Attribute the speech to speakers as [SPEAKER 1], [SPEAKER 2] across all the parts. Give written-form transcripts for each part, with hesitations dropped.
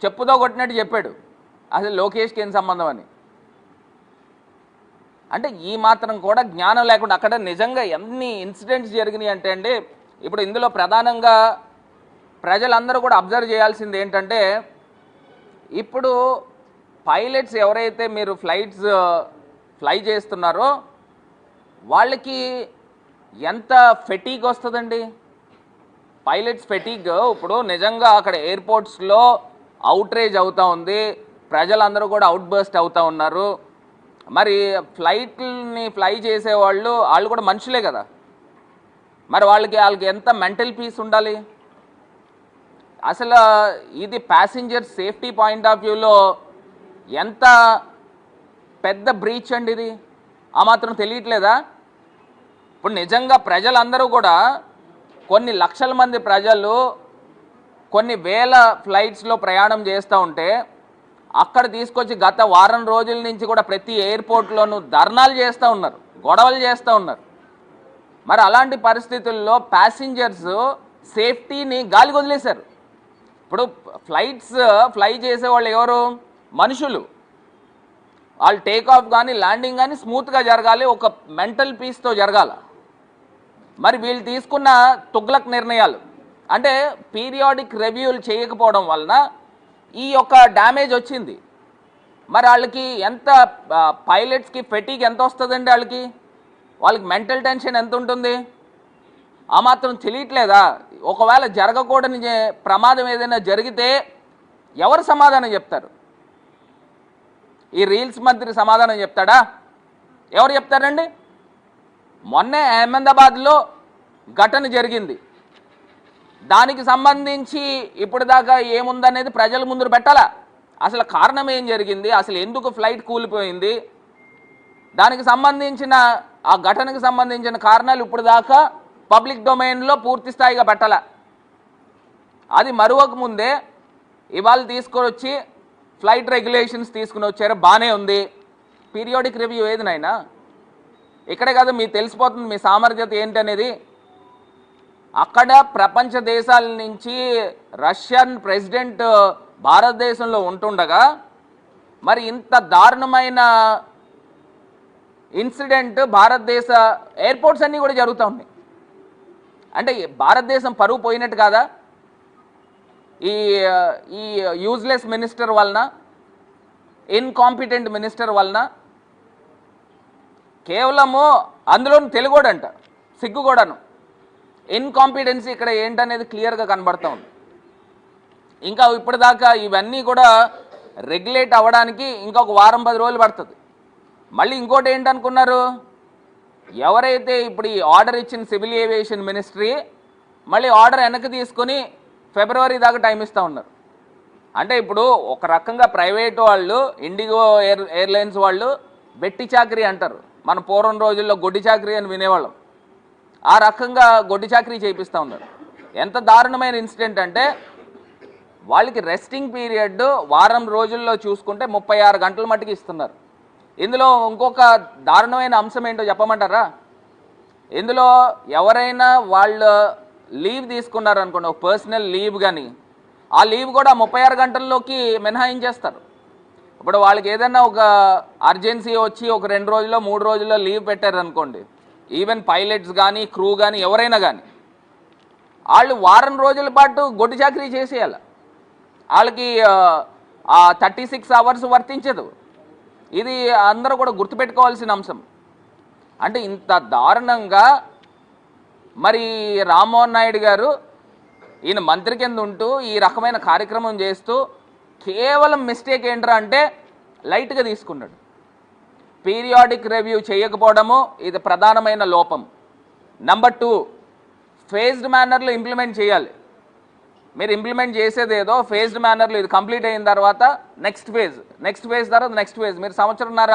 [SPEAKER 1] చెప్పుతో కొట్టినట్టు చెప్పాడు అసలు లోకేష్కి ఏం సంబంధం అని. అంటే ఈ మాత్రం కూడా జ్ఞానం లేకుండా అక్కడ నిజంగా ఎన్ని ఇన్సిడెంట్స్ జరిగినాయి అంటే అండి, ఇప్పుడు ఇందులో ప్రధానంగా ప్రజలందరూ కూడా అబ్జర్వ్ చేయాల్సింది ఏంటంటే, ఇప్పుడు పైలట్స్ ఎవరైతే మీరు ఫ్లై చేస్తున్నారో వాళ్ళకి ఎంత ఫెటీగ్ వస్తుందండి. పైలట్స్ ఫెటీగ్ ఇప్పుడు నిజంగా అక్కడ ఎయిర్పోర్ట్స్లో అవుట్రేజ్ అవుతూ ఉంది, ప్రజలందరూ కూడా అవుట్ బర్స్ట్ అవుతూ ఉన్నారు. మరి ఫ్లైట్ని ఫ్లై చేసేవాళ్ళు వాళ్ళు కూడా మనుషులే కదా, మరి వాళ్ళకి ఎంత మెంటల్ పీస్ ఉండాలి. అసలు ఇది ప్యాసింజర్ సేఫ్టీ పాయింట్ ఆఫ్ వ్యూలో ఎంత పెద్ద బ్రీచ్ అండి ఇది, ఆ మాత్రం తెలియట్లేదా? ఇప్పుడు నిజంగా ప్రజలందరూ కూడా కొన్ని లక్షల మంది ప్రజలు కొన్ని వేల ఫ్లైట్స్లో ప్రయాణం చేస్తూ ఉంటే అక్కడ తీసుకొచ్చి గత వారం రోజుల నుంచి కూడా ప్రతి ఎయిర్పోర్ట్లోనూ ధర్నాలు చేస్తూ ఉన్నారు, గొడవలు చేస్తూ ఉన్నారు. మరి అలాంటి పరిస్థితుల్లో ప్యాసింజర్స్ సేఫ్టీని గాలికి వదిలేశారు. ఇప్పుడు ఫ్లై చేసేవాళ్ళు ఎవరు? మనుషులు. వాళ్ళు టేక్ ఆఫ్ కానీ ల్యాండింగ్ కానీ స్మూత్గా జరగాలి, ఒక మెంటల్ పీస్తో జరగాల. మరి వీళ్ళు తీసుకున్న తుగ్లక్ నిర్ణయాలు అంటే పీరియాడిక్ రివ్యూలు చేయకపోవడం వలన ఈ యొక్క డ్యామేజ్ వచ్చింది. మరి వాళ్ళకి ఎంత పైలట్స్కి ఫెటీగ్ ఎంత వస్తుందండి, వాళ్ళకి మెంటల్ టెన్షన్ ఎంత ఉంటుంది, ఆ మాత్రం తెలియట్లేదా? ఒకవేళ జరగకూడని ప్రమాదం ఏదైనా జరిగితే ఎవరు సమాధానం చెప్తారు? ఈ రీల్స్ మంత్రి సమాధానం చెప్తాడా? ఎవరు చెప్తారండి? మొన్నే అహ్మదాబాద్లో ఘటన జరిగింది, దానికి సంబంధించి ఇప్పుడు దాకా ఏముందనేది ప్రజల ముందు పెట్టాలా. అసలు కారణం ఏం జరిగింది, అసలు ఎందుకు ఫ్లైట్ కూలిపోయింది, దానికి సంబంధించిన ఆ ఘటనకు సంబంధించిన కారణాలు ఇప్పుడు దాకా పబ్లిక్ డొమైన్లో పూర్తి స్థాయిగా పెట్టాల. అది మరొక ముందే ఇవాళ తీసుకొచ్చి ఫ్లైట్ రెగ్యులేషన్స్ తీసుకుని వచ్చారు, బాగానే ఉంది. పీరియాడిక్ రివ్యూ ఏది నాయనా? ఇక్కడే కదా మీకు తెలిసిపోతుంది మీ సామర్థ్యత ఏంటనేది. అక్కడ ప్రపంచ దేశాల నుంచి రష్యన్ ప్రెసిడెంట్ భారతదేశంలో ఉంటుండగా మరి ఇంత దారుణమైన ఇన్సిడెంట్ భారతదేశ ఎయిర్పోర్ట్స్ అన్నీ కూడా జరుగుతూ ఉన్నాయి. అంటే భారతదేశం పరువు పోయినట్టు కాదా ఈ యూజ్లెస్ మినిస్టర్ వలన, ఇన్కాంపిటెంట్ మినిస్టర్ వలన? కేవలము అందులోని తెలుగోడంట, సిగ్గు కూడాను. ఇన్కాంపిటెన్సీ ఇక్కడ ఏంటనేది క్లియర్గా కనబడతా ఉంది. ఇంకా ఇప్పటిదాకా ఇవన్నీ కూడా రెగ్యులేట్ అవ్వడానికి ఇంకొక వారం 10 రోజులు పడుతుంది. మళ్ళీ ఇంకోటి ఏంటనుకున్నారు, ఎవరైతే ఇప్పుడు ఈ ఆర్డర్ ఇచ్చిన సివిల్ ఏవియేషన్ మినిస్ట్రీ మళ్ళీ ఆర్డర్ వెనక్కి తీసుకొని ఫిబ్రవరి దాకా టైం ఇస్తూ ఉన్నారు. అంటే ఇప్పుడు ఒక రకంగా ప్రైవేట్ వాళ్ళు, ఇండిగో ఎయిర్లైన్స్ వాళ్ళు బెట్టి చాకరీ అంటారు, మన పూర్వం రోజుల్లో గొడ్డి చాకరీ అని వినేవాళ్ళం. ఆ రకంగా గొడ్డి చాకరీ చేయిస్తూ ఉన్నారు. ఎంత దారుణమైన ఇన్సిడెంట్ అంటే వాళ్ళకి రెస్టింగ్ పీరియడ్ వారం రోజుల్లో చూసుకుంటే 36 గంటల మట్టుకు ఇస్తున్నారు. ఇందులో ఇంకొక దారుణమైన అంశం ఏంటో చెప్పమంటారా? ఇందులో ఎవరైనా వాళ్ళు లీవ్ తీసుకున్నారు అనుకోండి, ఒక పర్సనల్ లీవ్, కానీ ఆ లీవ్ కూడా 36 గంటల్లోకి మినహాయించేస్తారు. ఇప్పుడు వాళ్ళకి ఏదైనా ఒక అర్జెన్సీ వచ్చి ఒక 2 రోజుల్లో 3 రోజుల్లో లీవ్ పెట్టారనుకోండి, ఈవెన్ పైలట్స్ కానీ క్రూ కానీ ఎవరైనా కానీ వాళ్ళు వారం రోజుల పాటు గొడ్డు చాకరీ చేసేయాలి. వాళ్ళకి ఆ 36 అవర్స్ వర్తించదు. ఇది అందరూ కూడా గుర్తుపెట్టుకోవాల్సిన అంశం. అంటే ఇంత దారుణంగా మరి రామ్మోహన్ నాయుడు గారు ఈయన మంత్రి కింద ఉంటూ ఈ రకమైన కార్యక్రమం చేస్తూ కేవలం మిస్టేక్ ఏంట్రా అంటే లైట్గా తీసుకున్నాడు. పీరియాడిక్ రివ్యూ చేయకపోవడము ఇది ప్రధానమైన లోపం. నెంబర్ 2, ఫేజ్డ్ మేనర్లో ఇంప్లిమెంట్ చేయాలి. మీరు ఇంప్లిమెంట్ చేసేదేదో ఫేజ్డ్ మేనర్లో ఇది కంప్లీట్ అయిన తర్వాత నెక్స్ట్ ఫేజ్ తర్వాత నెక్స్ట్ ఫేజ్. మీరు సంవత్సరంన్నర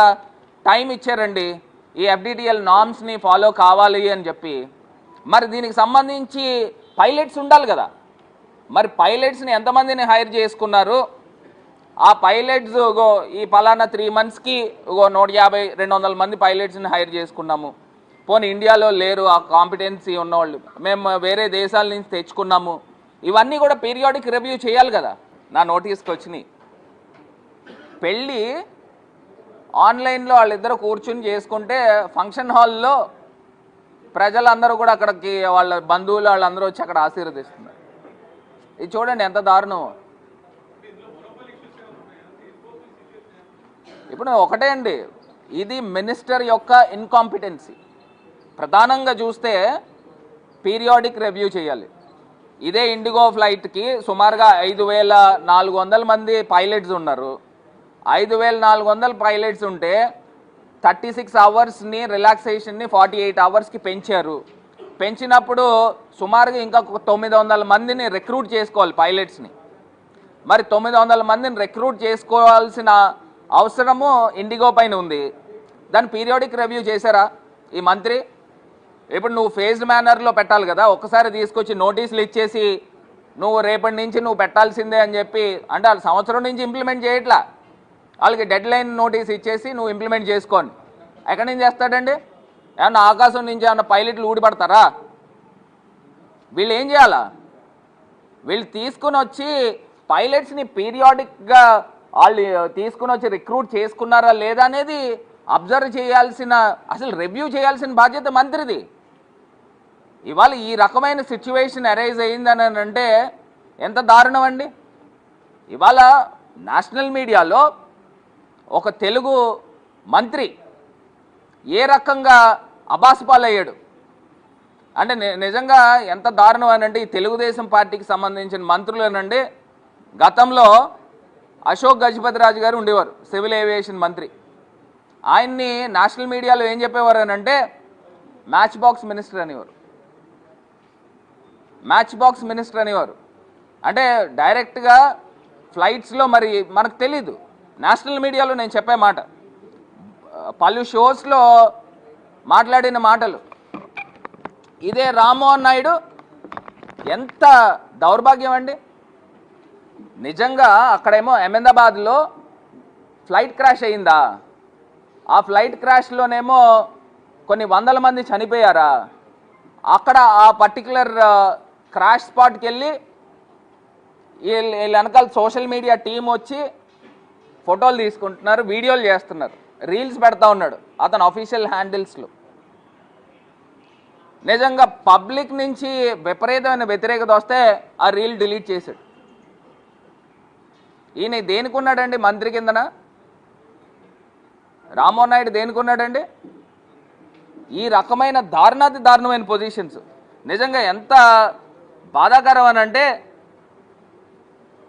[SPEAKER 1] టైం ఇచ్చారండి ఈ ఎఫ్డిటిఎల్ నార్మ్స్ని ఫాలో కావాలి అని చెప్పి. మరి దీనికి సంబంధించి పైలట్స్ ఉండాలి కదా, మరి పైలట్స్ని ఎంతమందిని హైర్ చేసుకున్నారు? ఆ పైలట్స్ ఈ పలానా 3 monthsకి 150-200 మంది పైలట్స్ని హైర్ చేసుకున్నాము. పోనీ ఇండియాలో లేరు ఆ కాంపిటెన్సీ ఉన్నవాళ్ళు, మేము వేరే దేశాల నుంచి తెచ్చుకున్నాము. ఇవన్నీ కూడా పీరియాడిక్ రివ్యూ చేయాలి కదా. నా నోటీస్కి వచ్చినాయి. పెళ్ళి ఆన్లైన్లో వాళ్ళిద్దరు కూర్చుని చేసుకుంటే ఫంక్షన్ హాల్లో ప్రజలందరూ కూడా అక్కడికి వాళ్ళ బంధువులు వాళ్ళందరూ వచ్చి అక్కడ ఆశీర్వదిస్తున్నారు. ఇది చూడండి ఎంత దారుణం. ఇప్పుడు ఒకటే అండి, ఇది మినిస్టర్ యొక్క ఇన్కాంపిటెన్సీ. ప్రధానంగా చూస్తే పీరియాడిక్ రివ్యూ చేయాలి. ఇదే ఇండిగో ఫ్లైట్కి సుమారుగా 5,400 మంది పైలట్స్ ఉన్నారు. 5,400 పైలట్స్ ఉంటే 36 అవర్స్ని రిలాక్సేషన్ని 48 అవర్స్కి పెంచారు. పెంచినప్పుడు సుమారుగా ఇంకా 900 మందిని రిక్రూట్ చేసుకోవాలి పైలట్స్ని. మరి 900 మందిని రిక్రూట్ చేసుకోవాల్సిన అవసరము ఇండిగో పైన ఉంది. దాన్ని పీరియాడిక్ రివ్యూ చేశారా ఈ మంత్రి? ఇప్పుడు నువ్వు ఫేజ్డ్ మేనర్లో పెట్టాలి కదా. ఒక్కసారి తీసుకొచ్చి నోటీసులు ఇచ్చేసి నువ్వు రేపటి నుంచి నువ్వు పెట్టాల్సిందే అని చెప్పి అంటే వాళ్ళు సంవత్సరం నుంచి ఇంప్లిమెంట్ చేయట్లా. వాళ్ళకి డెడ్ లైన్ నోటీస్ ఇచ్చేసి నువ్వు ఇంప్లిమెంట్ చేసుకోండి. ఎక్కడి నుంచి చేస్తాడండి? ఏమన్నా ఆకాశం నుంచి ఏమన్నా పైలట్లు ఊడిపడతారా? వీళ్ళు ఏం చేయాలా? వీళ్ళు తీసుకుని వచ్చి పైలట్స్ని పీరియాడిక్గా వాళ్ళు తీసుకుని వచ్చి రిక్రూట్ చేసుకున్నారా లేదా అనేది అబ్జర్వ్ చేయాల్సిన, అసలు రివ్యూ చేయాల్సిన బాధ్యత మంత్రిది. ఇవాళ ఈ రకమైన సిచ్యువేషన్ అరైజ్ అయ్యిందని అంటే ఎంత దారుణం అండి. ఇవాళ నేషనల్ మీడియాలో ఒక తెలుగు మంత్రి ఏ రకంగా అబాసుపాలయ్యాడు అంటే నిజంగా ఎంత దారుణం అని అంటే, ఈ తెలుగుదేశం పార్టీకి సంబంధించిన మంత్రులేనండి. గతంలో అశోక్ గజపతిరాజు గారు ఉండేవారు, సివిల్ ఏవియేషన్ మంత్రి. ఆయన్ని నేషనల్ మీడియాలో ఏం చెప్పేవారు అని అంటే మ్యాచ్ బాక్స్ మినిస్టర్ అనేవారు. మ్యాచ్ బాక్స్ మినిస్టర్ అనేవారు అంటే డైరెక్ట్గా ఫ్లైట్స్లో మరి మనకు తెలీదు. నేషనల్ మీడియాలో నేను చెప్పే మాట, పలు షోస్లో మాట్లాడిన మాటలు. ఇదే రామ్మోహన్ నాయుడు ఎంత దౌర్భాగ్యం అండి. నిజంగా అక్కడేమో అహ్మదాబాద్లో ఫ్లైట్ క్రాష్ అయిందా? ఆ ఫ్లైట్ క్రాష్లోనేమో కొన్ని వందల మంది చనిపోయారా? అక్కడ ఆ పర్టికులర్ క్రాష్ స్పాట్కి వెళ్ళి వీళ్ళ వెనకాల సోషల్ మీడియా టీం వచ్చి ఫోటోలు తీసుకుంటున్నారు, వీడియోలు చేస్తున్నారు, రీల్స్ పెడతా ఉన్నాడు అతను అఫీషియల్ హ్యాండిల్స్లో. నిజంగా పబ్లిక్ నుంచి విపరీతమైన వ్యతిరేకత వస్తే ఆ రీల్ డిలీట్ చేశాడు. ఈయన దేనికున్నాడండి మంత్రి కిందన? రామ్మోహన్ నాయుడు దేనికున్నాడండి? ఈ రకమైన దారుణాతి దారుణమైన పొజిషన్స్ నిజంగా ఎంత బాధాకరం అని అంటే,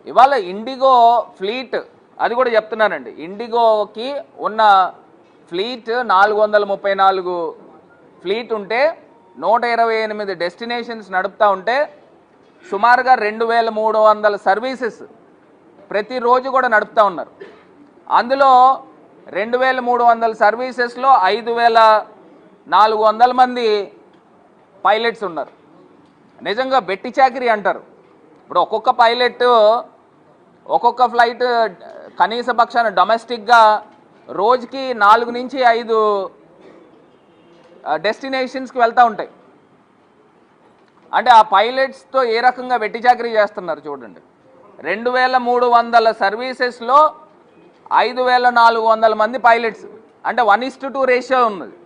[SPEAKER 1] ఇవాళ ఇండిగో ఫ్లీట్, అది కూడా చెప్తున్నానండి, ఇండిగోకి ఉన్న ఫ్లీట్ 434 ఫ్లీట్ ఉంటే 128 డెస్టినేషన్స్ నడుపుతూ ఉంటే సుమారుగా 2,300 సర్వీసెస్ ప్రతిరోజు కూడా నడుపుతూ ఉన్నారు. అందులో 2,300 సర్వీసెస్లో 5,400 మంది పైలట్స్ ఉన్నారు. నిజంగా బెట్టి చాకిరీ అంటారు. ఇప్పుడు ఒక్కొక్క పైలట్ ఒక్కొక్క ఫ్లైట్ కనీస పక్షాన డొమెస్టిక్గా రోజుకి 4 నుంచి 5 డెస్టినేషన్స్కి వెళ్తూ ఉంటాయి. అంటే ఆ పైలట్స్తో ఏ రకంగా వెట్టి చాకరీ చేస్తున్నారు చూడండి. 2,300 సర్వీసెస్లో 5,400 మంది పైలట్స్, అంటే 1:2 రేషియో ఉన్నది.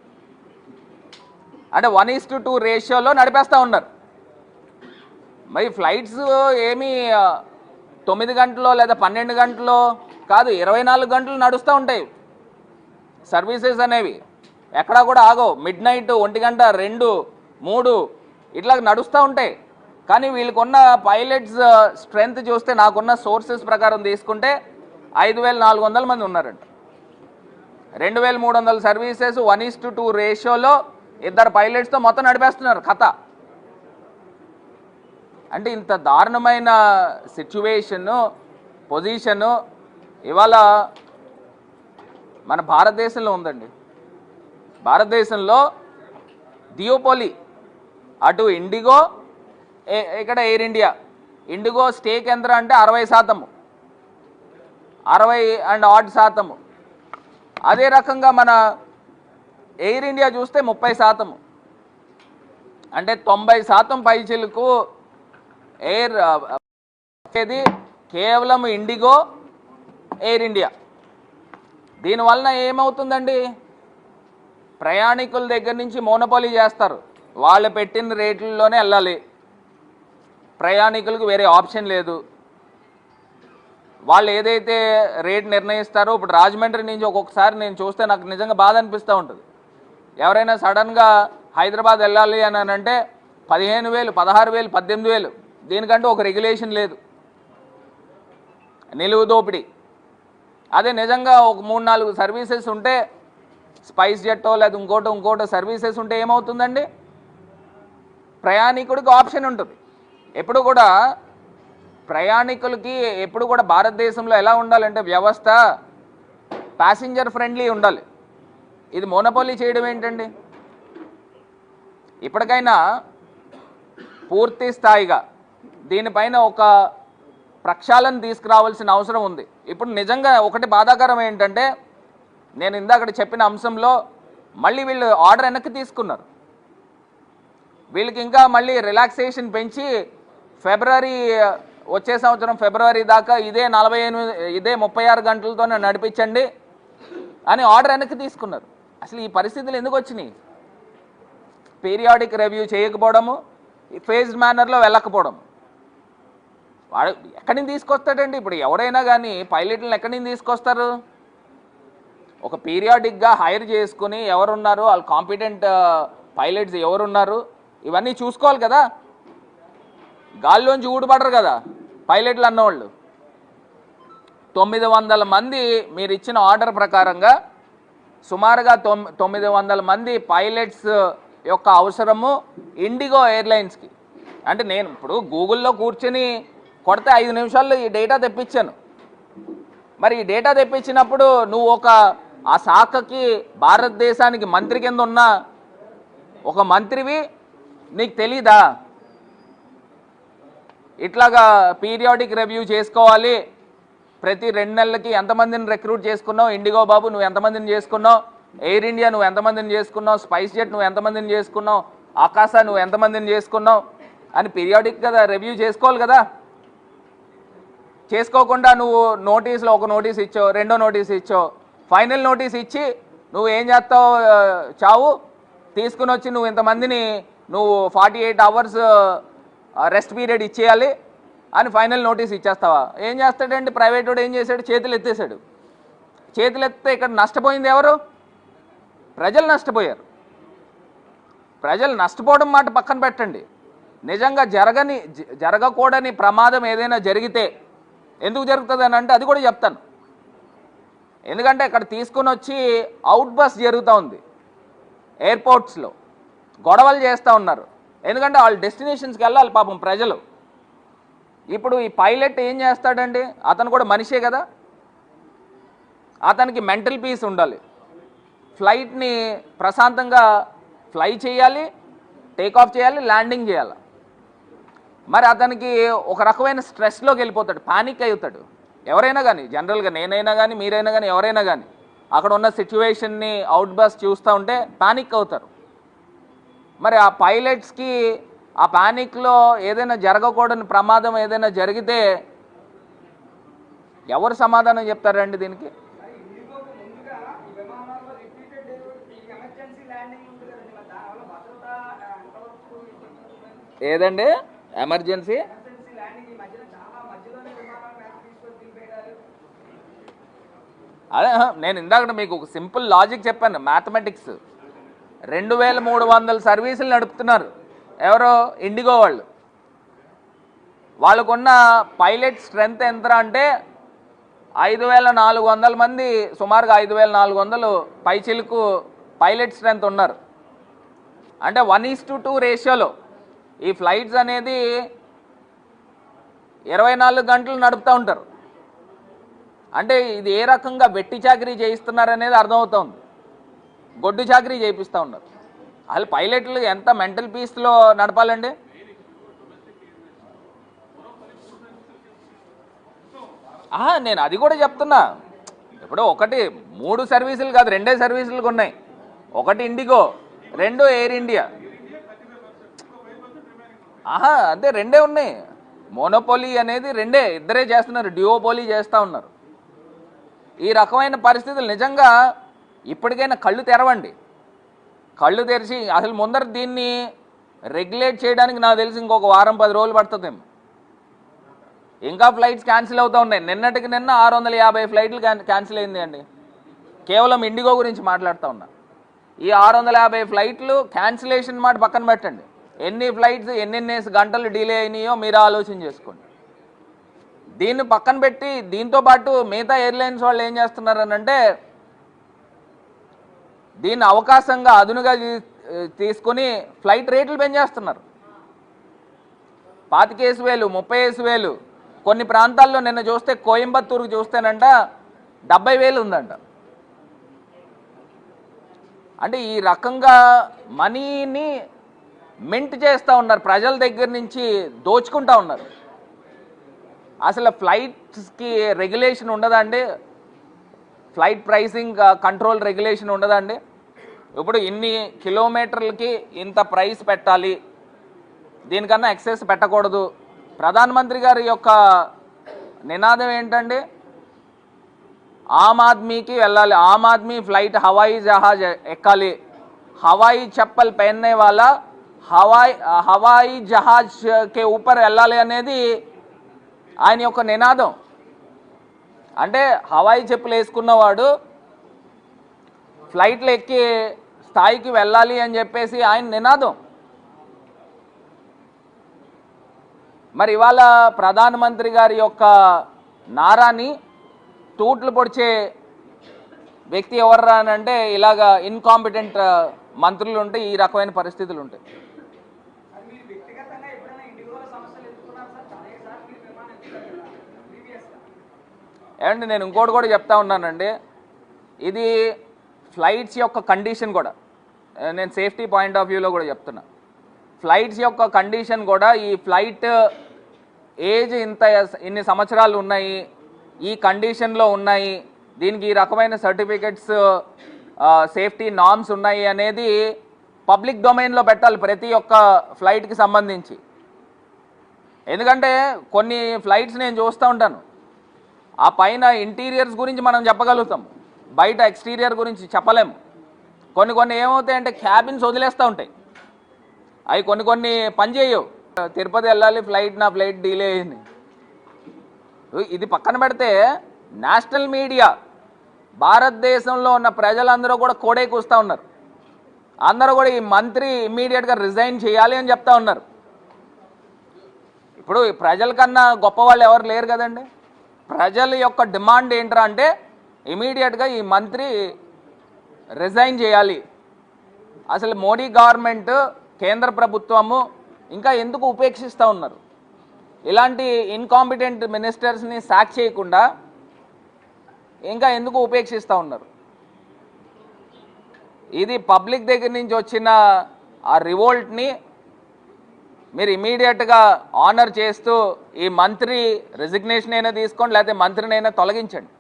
[SPEAKER 1] అంటే 1:2 రేషియోలో నడిపేస్తూ ఉన్నారు. మరి ఫ్లైట్స్ ఏమీ 9 గంటలో లేదా 12 గంటలో కాదు, 24 గంటలు నడుస్తూ ఉంటాయి సర్వీసెస్ అనేవి. ఎక్కడా కూడా ఆగవు. మిడ్ నైట్ 1 గంట 2, 3 ఇట్లా నడుస్తూ ఉంటాయి. కానీ వీళ్ళకున్న పైలట్స్ స్ట్రెంగ్త్ చూస్తే నాకున్న సోర్సెస్ ప్రకారం తీసుకుంటే 5,400 మంది ఉన్నారంట. 2,300 సర్వీసెస్ 1:2 రేషియోలో 2 పైలట్స్తో మొత్తం నడిపేస్తున్నారు కథ. అంటే ఇంత దారుణమైన సిచ్యువేషను, పొజిషను ఇవాళ మన భారతదేశంలో ఉందండి. భారతదేశంలో దియోపోలి, అటు ఇండిగో, ఇక్కడ ఎయిర్ ఇండియా. ఇండిగో స్టేక్ ఎంత అంటే 60%, 60% అదే రకంగా మన ఎయిర్ ఇండియా చూస్తే 30%. అంటే 90% పైచిలకు ఎయిర్ కేవలం ఇండిగో, ఎయిర్ ఇండియా. దీనివలన ఏమవుతుందండి, ప్రయాణికుల దగ్గర నుంచి మోనోపాలీ చేస్తారు. వాళ్ళు పెట్టిన రేట్లలోనే వెళ్ళాలి, ప్రయాణికులకు వేరే ఆప్షన్ లేదు. వాళ్ళు ఏదైతే రేట్ నిర్ణయిస్తారో, ఇప్పుడు రాజమండ్రి నుంచి ఒక్కొక్కసారి నేను చూస్తే నాకు నిజంగా బాధ అనిపిస్తూ ఉంటుంది. ఎవరైనా సడన్గా హైదరాబాద్ వెళ్ళాలి అని అంటే 15,000, 16,000, 18,000. దీనికంటూ ఒక రెగ్యులేషన్ లేదు, నిలువు దోపిడీ. అదే నిజంగా ఒక 3-4 సర్వీసెస్ ఉంటే, స్పైస్ జెట్టో లేదా ఇంకోటో సర్వీసెస్ ఉంటే ఏమవుతుందండి, ప్రయాణికుడికి ఆప్షన్ ఉంటుంది. ఎప్పుడు కూడా ప్రయాణికులకి ఎప్పుడు కూడా భారతదేశంలో ఎలా ఉండాలంటే వ్యవస్థ ప్యాసింజర్ ఫ్రెండ్లీ ఉండాలి. ఇది మోనోపాలీ చేయడం ఏంటండి? ఇప్పటికైనా పూర్తి స్థాయిగా దీనిపైన ఒక ప్రక్షాళన తీసుకురావాల్సిన అవసరం ఉంది. ఇప్పుడు నిజంగా ఒకటి బాధాకరం ఏంటంటే, నేను ఇందాక చెప్పిన అంశంలో మళ్ళీ వీళ్ళు ఆర్డర్ వెనక్కి తీసుకున్నారు. వీళ్ళకి ఇంకా మళ్ళీ రిలాక్సేషన్ పెంచి వచ్చే సంవత్సరం ఫిబ్రవరి దాకా ఇదే 36 గంటలతోనే నడిపించండి అని ఆర్డర్ వెనక్కి తీసుకున్నారు. అసలు ఈ పరిస్థితులు ఎందుకు వచ్చినాయి? పీరియాడిక్ రివ్యూ చేయకపోవడము, ఫేజ్డ్ మేనర్లో వెళ్ళకపోవడం. వాడు ఎక్కడి నుంచి తీసుకొస్తాడండి? ఇప్పుడు ఎవరైనా కానీ పైలట్లను ఎక్కడి నుంచి తీసుకొస్తారు? ఒక పీరియాడిక్గా హైర్ చేసుకుని ఎవరున్నారు, వాళ్ళు కాంపిటెంట్ పైలట్స్ ఎవరున్నారు, ఇవన్నీ చూసుకోవాలి కదా. గాల్లోంచి ఊడిపడరు కదా పైలట్లు అన్నవాళ్ళు. 900 మంది మీరు ఇచ్చిన ఆర్డర్ ప్రకారంగా సుమారుగా 900 మంది పైలట్స్ యొక్క అవసరము ఇండిగో ఎయిర్లైన్స్కి. అంటే నేను ఇప్పుడు గూగుల్లో కూర్చొని కొడితే 5 నిమిషాల్లో ఈ డేటా తెప్పించాను. మరి ఈ డేటా తెప్పించినప్పుడు నువ్వు ఆ శాఖకి భారతదేశానికి మంత్రి కింద ఉన్న ఒక మంత్రివి, నీకు తెలీదా ఇట్లాగా పీరియాడిక్ రివ్యూ చేసుకోవాలి, ప్రతి 2 నెలలకి ఎంతమందిని రిక్రూట్ చేసుకున్నావు, ఇండిగో బాబు నువ్వు ఎంతమందిని చేసుకున్నావు, ఎయిర్ ఇండియా నువ్వు ఎంతమందిని చేసుకున్నావు, స్పైస్ జెట్ నువ్వు ఎంతమందిని చేసుకున్నావు, ఆకాశ నువ్వు ఎంతమందిని చేసుకున్నావు అని పీరియాడిక్ కదా రివ్యూ చేసుకోవాలి కదా. చేసుకోకుండా నువ్వు నోటీసులో ఒక నోటీస్ ఇచ్చావు, రెండో నోటీస్ ఇచ్చావు, ఫైనల్ నోటీస్ ఇచ్చి నువ్వు ఏం చేస్తావు, చావు తీసుకుని వచ్చి నువ్వు ఇంతమందిని 48 అవర్స్ రెస్ట్ పీరియడ్ ఇచ్చేయాలి అని ఫైనల్ నోటీస్ ఇచ్చేస్తావా? ఏం చేస్తాడండి ప్రైవేట్ వాడు? ఏం చేశాడు? చేతులు ఎత్తేసాడు. చేతులు ఎత్తే ఇక్కడ నష్టపోయింది ఎవరు? ప్రజలు నష్టపోయారు. ప్రజలు నష్టపోవడం మాట పక్కన పెట్టండి, నిజంగా జరగకూడని ప్రమాదం ఏదైనా జరిగితే ఎందుకు జరుగుతుంది అని అంటే అది కూడా చెప్తాను. ఎందుకంటే ఇక్కడ తీసుకుని వచ్చి అవుట్ బస్ జరుగుతూ ఉంది, ఎయిర్పోర్ట్స్లో గొడవలు చేస్తూ ఉన్నారు. ఎందుకంటే వాళ్ళు డెస్టినేషన్స్కి వెళ్ళాలి పాపం ప్రజలు. ఇప్పుడు ఈ పైలట్ ఏం చేస్తాడండి? అతను కూడా మనిషే కదా, అతనికి మెంటల్ పీస్ ఉండాలి. ఫ్లైట్ని ప్రశాంతంగా ఫ్లై చేయాలి, టేకాఫ్ చేయాలి, ల్యాండింగ్ చేయాలి. మరి అతనికి ఒక రకమైన స్ట్రెస్లోకి వెళ్ళిపోతాడు, పానిక్ అవుతాడు. ఎవరైనా కానీ, జనరల్గా నేనైనా కానీ మీరైనా కానీ ఎవరైనా కానీ అక్కడ ఉన్న సిచ్యువేషన్ని అవుట్ బస్ చూస్తూ ఉంటే పానిక్ అవుతారు. మరి ఆ పైలట్స్కి ఆ పానిక్లో ఏదైనా జరగకూడని ప్రమాదం ఏదైనా జరిగితే ఎవరు సమాధానం చెప్తారండి దీనికి? ఏదండి ఎమర్జెన్సీ? అదే నేను ఇందాక మీకు ఒక సింపుల్ లాజిక్ చెప్పాను, మ్యాథమెటిక్స్. 2,300 సర్వీసులు నడుపుతున్నారు ఎవరో ఇండిగో వాళ్ళు. వాళ్ళకున్న పైలట్ స్ట్రెంత్ ఎంత అంటే 5,400 మంది, సుమారుగా 5,400 పైచిలకు పైలట్ స్ట్రెంత్ ఉన్నారు. అంటే 1:2 రేషియోలో ఈ ఫ్లైట్స్ అనేది 24 గంటలు నడుపుతూ ఉంటారు. అంటే ఇది ఏ రకంగా వెట్టి చాకరీ చేయిస్తున్నారనేది అర్థమవుతుంది, గొడ్డు చాకరీ చేయిస్తూ ఉన్నారు. అసలు పైలట్లు ఎంత మెంటల్ పీస్లో నడపాలండి? నేను అది కూడా చెప్తున్నా. ఇప్పుడు 3 సర్వీసులు కాదు, 2 సర్వీసులు ఉన్నాయి. 1 ఇండిగో, 2 ఎయిర్ ఇండియా. అంతే 2 ఉన్నాయి. మోనోపోలీ అనేది రెండే, ఇద్దరే చేస్తున్నారు, డ్యూఓపోలీ చేస్తూ ఉన్నారు. ఈ రకమైన పరిస్థితులు నిజంగా ఇప్పటికైనా కళ్ళు తెరవండి. కళ్ళు తెరిచి అసలు ముందర దీన్ని రెగ్యులేట్ చేయడానికి నాకు తెలిసి ఇంకొక వారం 10 రోజులు పడుతుందేమో. ఇంకా ఫ్లైట్స్ క్యాన్సిల్ అవుతూ ఉన్నాయి. నిన్నటికి నిన్న 650 ఫ్లైట్లు క్యాన్సిల్ అయింది అండి. కేవలం ఇండిగో గురించి మాట్లాడుతూ ఉన్నా. ఈ 650 ఫ్లైట్లు క్యాన్సిలేషన్ మాట పక్కన పెట్టండి, ఎన్ని ఫ్లైట్స్ ఎన్ని గంటలు డిలే అయినాయో మీరు ఆలోచన చేసుకోండి. దీన్ని పక్కన పెట్టి దీంతో పాటు మిగతా ఎయిర్లైన్స్ వాళ్ళు ఏం చేస్తున్నారనంటే దీన్ని అవకాశంగా అదునుగా తీసుకుని ఫ్లైట్ రేట్లు పెంచేస్తున్నారు. 25,000 30,000, కొన్ని ప్రాంతాల్లో నిన్న చూస్తే కోయంబత్తూరుకు చూస్తేనంట 70,000 ఉందంట. అంటే ఈ రకంగా మనీని మింట్ చేస్తూ ఉన్నారు, ప్రజల దగ్గర నుంచి దోచుకుంటూ ఉన్నారు. అసలు ఫ్లైట్స్కి రెగ్యులేషన్ ఉండదా అండి? ఫ్లైట్ ప్రైసింగ్ కంట్రోల్ రెగ్యులేషన్ ఉండదా అండి? ఇప్పుడు ఇన్ని కిలోమీటర్లకి ఇంత ప్రైస్ పెట్టాలి, దీనికన్నా ఎక్సెస్ పెట్టకూడదు. ప్రధానమంత్రి గారి యొక్క నినాదం ఏంటండి? ఆమ్ ఆద్మీకి వెళ్ళాలి, ఆమ్ ఆద్మీ ఫ్లైట్ హవాయి జహాజ్ ఎక్కాలి, హవాయి చప్పల్ పహన్నే వాళ్ళ హవాయి జహాజ్ కే ఊపర్ వెళ్ళాలి అనేది ఆయన యొక్క నినాదం. అంటే హవాయి చెప్పులు వేసుకున్నవాడు ఫ్లైట్లు ఎక్కి స్థాయికి వెళ్ళాలి అని చెప్పేసి ఆయన నినాదం. మరి ఇవాళ ప్రధానమంత్రి గారి యొక్క నారాని తూట్లు పొడిచే వ్యక్తి ఎవర్రా అని అంటే ఇలాగా ఇన్కాంపిటెంట్ మంత్రులు ఉంటే ఈ రకమైన పరిస్థితులు ఉంటాయి. ఏమండి నేను ఇంకోటి కూడా చెప్తా ఉన్నానండి, ఇది ఫ్లైట్స్ యొక్క కండిషన్ కూడా నేను సేఫ్టీ పాయింట్ ఆఫ్ వ్యూలో కూడా చెప్తున్నా. ఫ్లైట్స్ యొక్క కండిషన్ కూడా ఈ ఫ్లైట్ ఏజ్ ఇన్ని సంవత్సరాలు ఉన్నాయి, ఈ కండిషన్లో ఉన్నాయి, దీనికి ఈ రకమైన సర్టిఫికెట్స్ సేఫ్టీ నార్మ్స్ ఉన్నాయి అనేది పబ్లిక్ డొమైన్లో పెట్టాలి ప్రతి ఒక్క ఫ్లైట్కి సంబంధించి. ఎందుకంటే కొన్ని ఫ్లైట్స్ నేను చూస్తూ ఉంటాను, ఆ పైన ఇంటీరియర్స్ గురించి మనం చెప్పగలుగుతాం, బయట ఎక్స్టీరియర్ గురించి చెప్పలేము. కొన్ని ఏమవుతాయంటే క్యాబిన్స్ వదిలేస్తూ ఉంటాయి, అవి కొన్ని పని చేయవు. తిరుపతి వెళ్ళాలి ఫ్లైట్, నా ఫ్లైట్ డిలే అయింది. ఇది పక్కన పెడితే నేషనల్ మీడియా, భారతదేశంలో ఉన్న ప్రజలందరూ కూడా కోడే కూస్తూ ఉన్నారు. అందరూ కూడా ఈ మంత్రి ఇమ్మీడియట్గా రిజైన్ చేయాలి అని చెప్తా ఉన్నారు. ఇప్పుడు ప్రజల కన్నా గొప్ప వాళ్ళు ఎవరు లేరు కదండి. ప్రజల యొక్క డిమాండ్ ఏంట్రా అంటే ఇమీడియట్గా ఈ మంత్రి రిజైన్ చేయాలి. అసలు మోడీ గవర్నమెంట్, కేంద్ర ప్రభుత్వము ఇంకా ఎందుకు ఉపేక్షిస్తూ ఉన్నారు? ఇలాంటి ఇన్కాంపిటెంట్ మినిస్టర్స్ని సాక్ చేయకుండా ఇంకా ఎందుకు ఉపేక్షిస్తూ ఉన్నారు? ఇది పబ్లిక్ దగ్గర నుంచి వచ్చిన ఆ రివోల్ట్ని మీరు ఇమీడియట్గా ఆనర్ చేస్తూ ఈ మంత్రి రెసిగ్నేషన్ అయినా తీసుకోండి, లేకపోతే మంత్రినైనా తొలగించండి.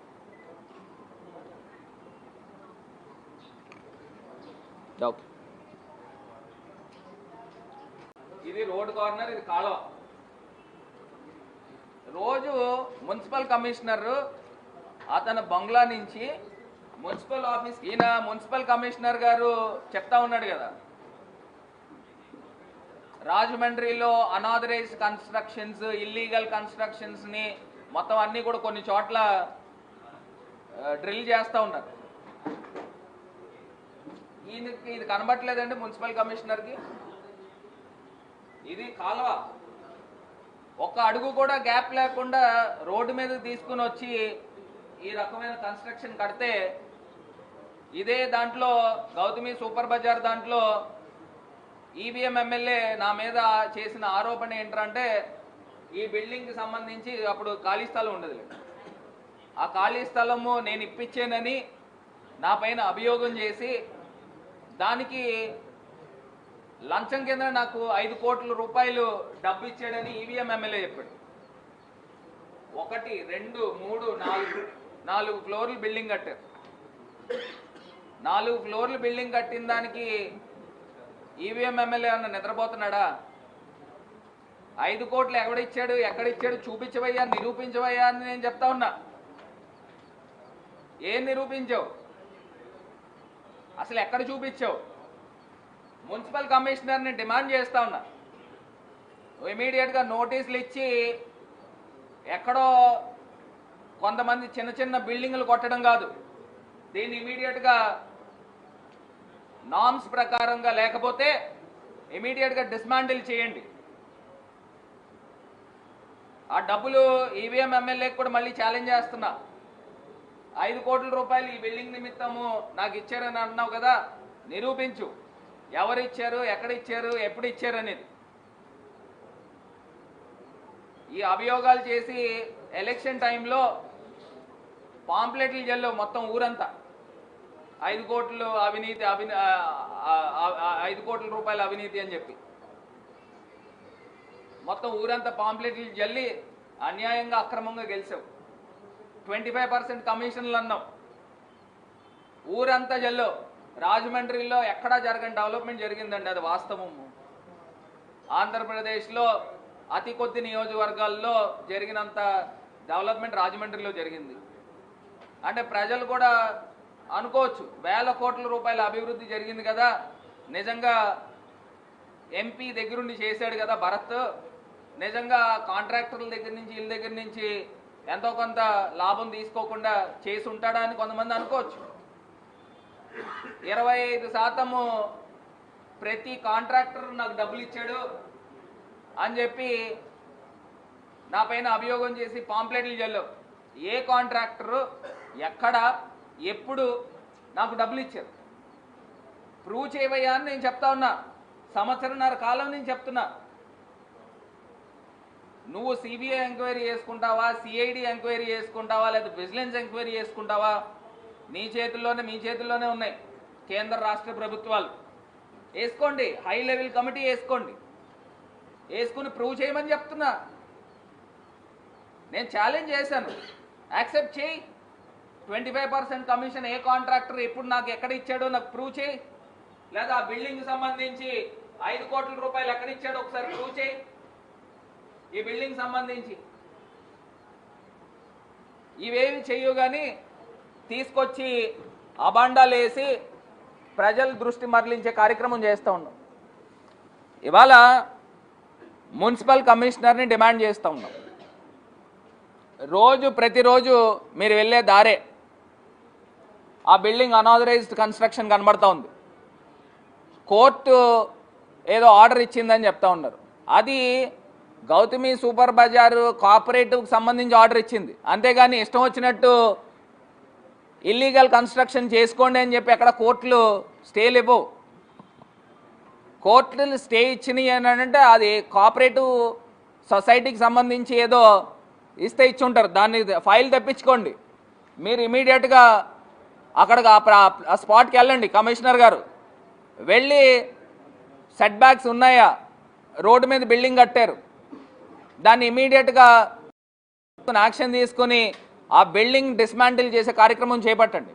[SPEAKER 1] ఇది రోడ్ కార్నర్, ఇది కాలువ. రోజు మున్సిపల్ కమిషనర్ అతని బంగ్లా నుంచి మున్సిపల్ ఆఫీస్, ఈయన మున్సిపల్ కమిషనర్ గారు చెప్తా ఉన్నాడు కదా, రాజమండ్రిలో అనాథరైజ్డ్ కన్స్ట్రక్షన్స్, ఇల్లీగల్ కన్స్ట్రక్షన్స్ని మొత్తం అన్నీ కూడా కొన్ని చోట్ల డ్రిల్ చేస్తూ ఉన్నారు. ఈయనకి ఇది కనబట్టలేదండి మున్సిపల్ కమిషనర్కి. ఇది కాలువ, ఒక్క అడుగు కూడా గ్యాప్ లేకుండా రోడ్డు మీద తీసుకుని వచ్చి ఈ రకమైన కన్స్ట్రక్షన్ కడితే, ఇదే దాంట్లో గౌతమి సూపర్ బజార్ దాంట్లో ఈవీఎం ఎమ్మెల్యే నా మీద చేసిన ఆరోపణ ఏంటంటే ఈ బిల్డింగ్కి సంబంధించి అప్పుడు ఖాళీ స్థలం ఉండదు, ఆ ఖాళీ స్థలము నేను ఇప్పించానని నా పైన అభియోగం చేసి దానికి లంచం కింద నాకు 5 కోట్ల రూపాయలు డబ్బు ఇచ్చాడని ఈవీఎం ఎమ్మెల్యే చెప్పాడు. 1 2 3 4 ఫ్లోర్లు బిల్డింగ్ కట్టారు. 4 ఫ్లోర్లు బిల్డింగ్ కట్టిన దానికి ఈవీఎం ఎమ్మెల్యే అన్న నిద్రపోతున్నాడా? 5 కోట్లు ఎవడిచ్చాడు ఎక్కడిచ్చాడు చూపించవయ్యా, నిరూపించవయ్యా అని నేను చెప్తా ఉన్నా. ఏం నిరూపించావు? అసలు ఎక్కడ చూపించావు? మున్సిపల్ కమిషనర్ని డిమాండ్ చేస్తా ఉన్నా, ఇమీడియట్గా నోటీసులు ఇచ్చి ఎక్కడో కొంతమంది చిన్న చిన్న బిల్డింగ్లు కొట్టడం కాదు, దీన్ని ఇమీడియట్గా నామ్స్ ప్రకారంగా లేకపోతే ఇమీడియట్గా డిస్మాండిల్ చేయండి. ఆ డబ్బులు ఈవీఎం ఎమ్మెల్యేకి కూడా మళ్ళీ ఛాలెంజ్ చేస్తున్నా. 5 కోట్ల రూపాయలు ఈ బిల్డింగ్ నిమిత్తము నాకు ఇచ్చారని అన్నావు కదా, నిరూపించు. ఎవరు ఇచ్చారు, ఎక్కడ ఇచ్చారు, ఎప్పుడు ఇచ్చారు అనేది. ఈ అభియోగాలు చేసి ఎలక్షన్ టైంలో పాంప్లెట్లు జల్లు మొత్తం ఊరంతా 5 కోట్లు అవినీతి 5 కోట్ల రూపాయల అవినీతి అని చెప్పి మొత్తం ఊరంతా పాంప్లెట్లు జల్లి అన్యాయంగా అక్రమంగా గెలిచావు. 25% కమిషన్లు అన్నావు, ఊరంతా జల్లు. రాజమండ్రిలో ఎక్కడా జరగని డెవలప్మెంట్ జరిగిందండి, అది వాస్తవము. ఆంధ్రప్రదేశ్లో అతి కొద్ది నియోజకవర్గాల్లో జరిగినంత డెవలప్మెంట్ రాజమండ్రిలో జరిగింది. అంటే ప్రజలు కూడా అనుకోవచ్చు, వేల కోట్ల రూపాయల అభివృద్ధి జరిగింది కదా, నిజంగా ఎంపీ దగ్గరుండి చేశాడు కదా భరత్, నిజంగా కాంట్రాక్టర్ల దగ్గర నుంచి వీళ్ళ దగ్గర నుంచి ఎంతో కొంత లాభం తీసుకోకుండా చేసి ఉంటాడా అని కొంతమంది అనుకోవచ్చు. 25% ప్రతి కాంట్రాక్టర్ నాకు డబ్బులు ఇచ్చాడు అని చెప్పి నా పైన అభియోగం చేసి పాంప్లెట్లు చల్లావు. ఏ కాంట్రాక్టరు ఎక్కడ ఎప్పుడు నాకు డబ్బులు ఇచ్చారు ప్రూవ్ చేయవయ్యా అని నేను చెప్తా ఉన్నా. సంవత్సరన్నర కాలం నుంచి చెప్తున్నా. నువ్వు సిబిఐ ఎంక్వైరీ చేసుకుంటావా, సిఐడి ఎంక్వైరీ చేసుకుంటావా, లేదా విజిలెన్స్ ఎంక్వైరీ చేసుకుంటావా, నీ చేతుల్లోనే మీ చేతుల్లోనే ఉన్నాయి కేంద్ర రాష్ట్ర ప్రభుత్వాలు. వేసుకోండి, హై లెవెల్ కమిటీ వేసుకోండి, వేసుకుని ప్రూవ్ చేయమని చెప్తున్నా. నేను ఛాలెంజ్ చేశాను, యాక్సెప్ట్ చేయి. 25% కమిషన్ ఏ కాంట్రాక్టర్ ఎప్పుడు నాకు ఎక్కడ ఇచ్చాడో నాకు ప్రూవ్ చేయి, లేదా ఆ బిల్డింగ్ సంబంధించి 5 కోట్ల రూపాయలు ఎక్కడ ఇచ్చాడో ఒకసారి ప్రూవ్ చేయి. ఈ బిల్డింగ్ సంబంధించి ఇవేమి చెయ్యు కానీ తీసుకొచ్చి అబాండాలు వేసి ప్రజల దృష్టి మరలించే కార్యక్రమం చేస్తూ ఉన్నాం. ఇవాళ మున్సిపల్ కమిషనర్ని డిమాండ్ చేస్తూ ఉన్నాం. ప్రతిరోజు మీరు వెళ్ళే దారే ఆ బిల్డింగ్ అనాథరైజ్డ్ కన్స్ట్రక్షన్ కనబడతా ఉంది. కోర్టు ఏదో ఆర్డర్ ఇచ్చిందని చెప్తా ఉన్నారు. అది గౌతమి సూపర్ బజారు కోఆపరేటివ్కి సంబంధించి ఆర్డర్ ఇచ్చింది, అంతేగాని ఇష్టం వచ్చినట్టు ఇల్లీగల్ కన్స్ట్రక్షన్ చేసుకోండి అని చెప్పి ఎక్కడ కోర్టులు స్టేలు ఇవ్వవు. కోర్టులు స్టే ఇచ్చినాయి అని అంటే అది కోఆపరేటివ్ సొసైటీకి సంబంధించి ఏదో ఇస్తే ఇచ్చి ఉంటారు. దాన్ని ఫైల్ తెప్పించుకోండి. మీరు ఇమీడియట్గా అక్కడికి ఆ స్పాట్కి వెళ్ళండి. కమిషనర్ గారు వెళ్ళి సెట్ బ్యాక్స్ ఉన్నాయా, రోడ్డు మీద బిల్డింగ్ కట్టారు, దాన్ని ఇమీడియట్గా యాక్షన్ తీసుకొని ఆ బిల్డింగ్ డిస్మాంటిల్ చేసే కార్యక్రమం చేపట్టండి.